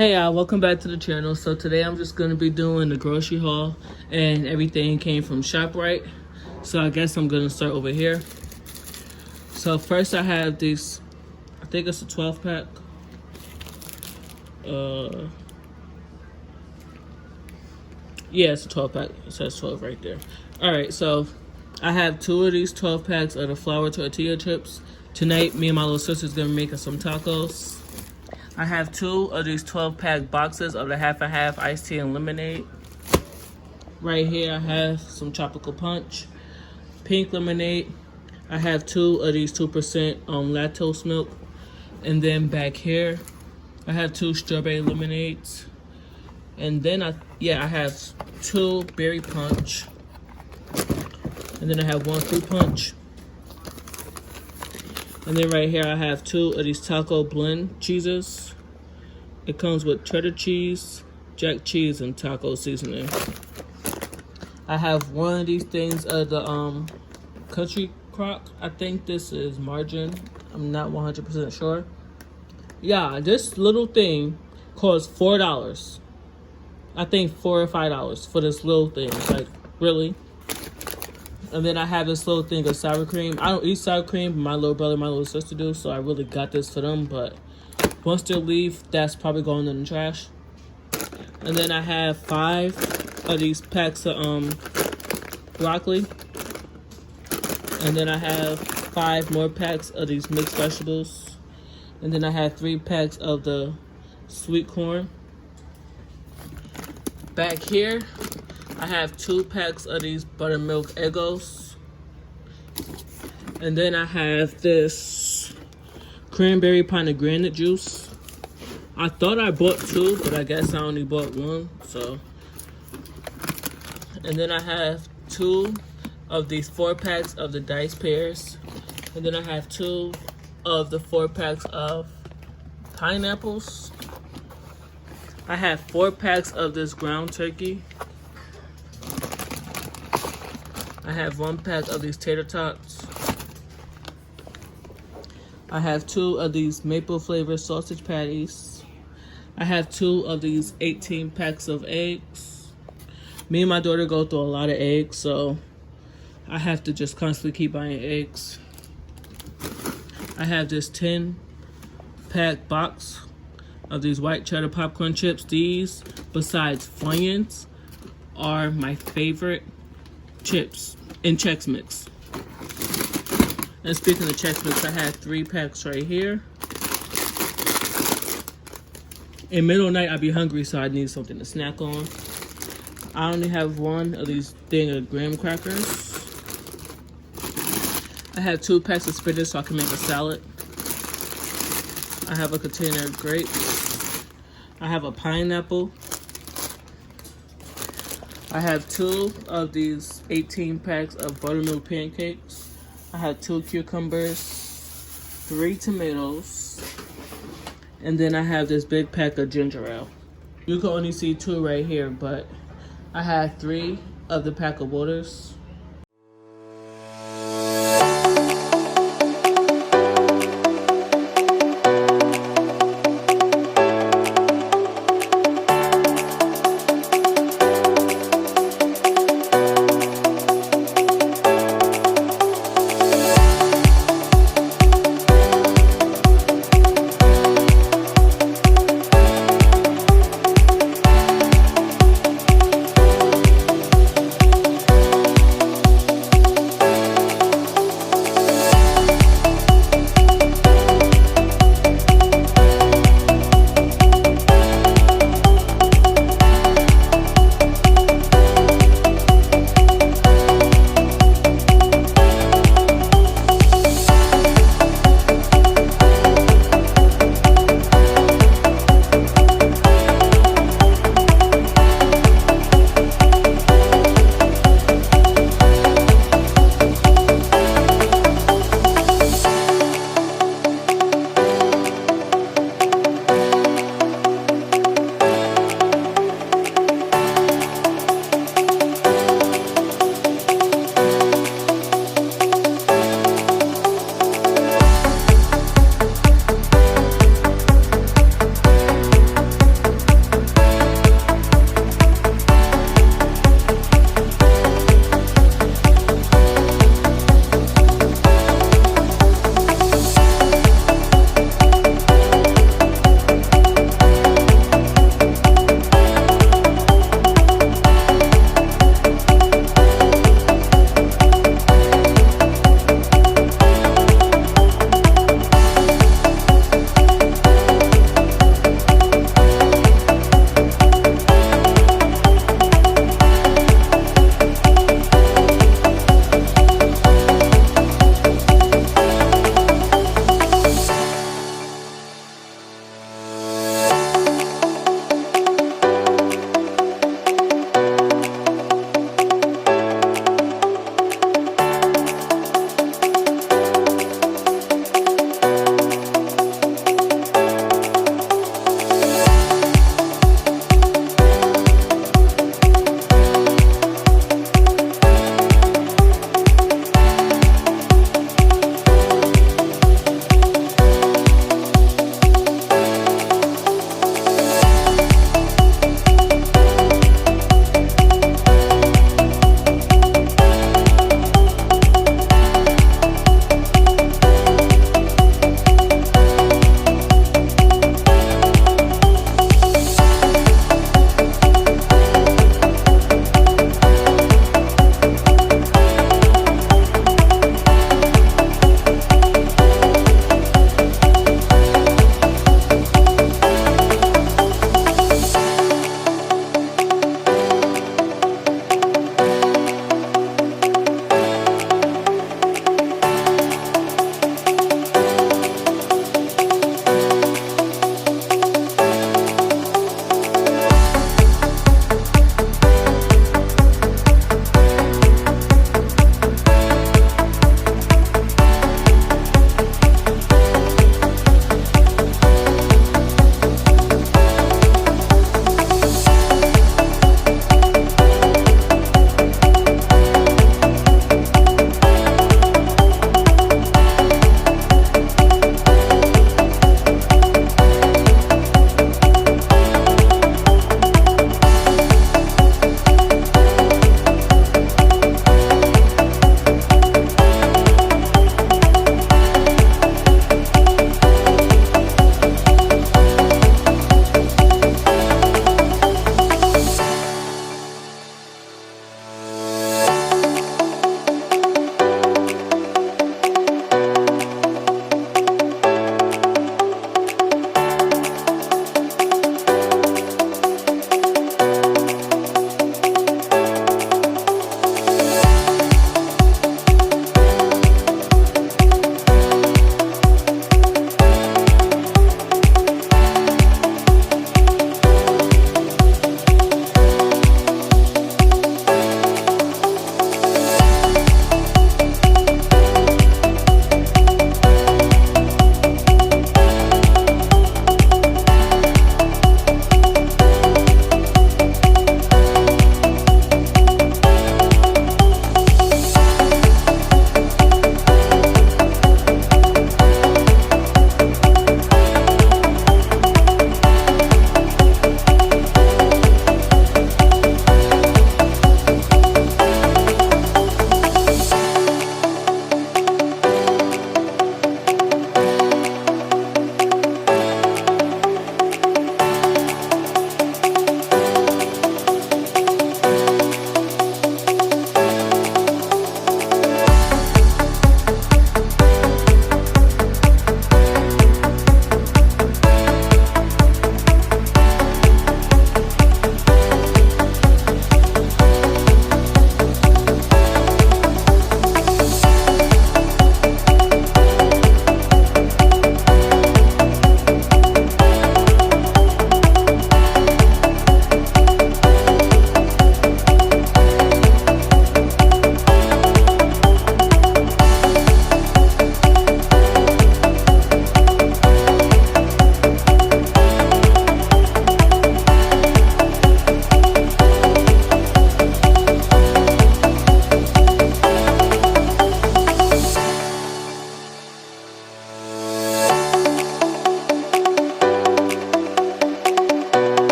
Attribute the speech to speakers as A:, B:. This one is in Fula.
A: Hey y'all, welcome back to the channel. So today I'm just going to be doing the grocery haul, and everything came from ShopRite. So I guess I'm going to start over here. So first I have these, I think it's a 12 pack. Yeah, it's a 12 pack. It says 12 right there. Alright, so I have 2 of these 12 packs of the flour tortilla chips. Tonight, me and my little sister's going to be making some tacos. I have 2 of these 12-pack boxes of the half and half iced tea and lemonade. Right here, I have some tropical punch, pink lemonade. I have 2 of these 2% lactose milk. And then back here, I have 2 strawberry lemonades. And then I have 2 berry punch. And then I have 1 fruit punch. And then right here I have 2 of these taco blend cheeses. It comes with cheddar cheese, jack cheese, and taco seasoning. I have 1 of these things of the country crock. I think this is margarine. I'm not 100% sure. Yeah, this little thing costs $4. I think $4 or $5 for this little thing. Like, really? And then I have this little thing of sour cream. I don't eat sour cream, but my little brother and my little sister do, so I really got this for them. But once they leave, that's probably going in the trash. And then I have 5 of these packs of broccoli. And then I have 5 more packs of these mixed vegetables. And then I have 3 packs of the sweet corn. Back here, I have 2 packs of these buttermilk Eggos. And then I have this cranberry pomegranate juice. I thought I bought 2, but I guess I only bought 1. So, and then I have 2 of these 4 packs of the diced pears. And then I have 2 of the 4 packs of pineapples. I have 4 packs of this ground turkey. I have 1 pack of these tater tots. I have 2 of these maple flavored sausage patties. I have 2 of these 18 packs of eggs. Me and my daughter go through a lot of eggs, so I have to just constantly keep buying eggs. I have this 10-pack box of these white cheddar popcorn chips. These, besides Funyuns, are my favorite chips in Chex Mix. And speaking of Chex Mix, I have 3 packs right here. In middle of the night, I'd be hungry, so I need something to snack on. I only have 1 of these thing of graham crackers. I have 2 packs of spinach so I can make a salad. I have a container of grapes. I have a pineapple. I have 2 of these 18 packs of buttermilk pancakes. I have 2 cucumbers, 3 tomatoes, and then I have this big pack of ginger ale. You can only see 2 right here, but I have 3 of the pack of waters.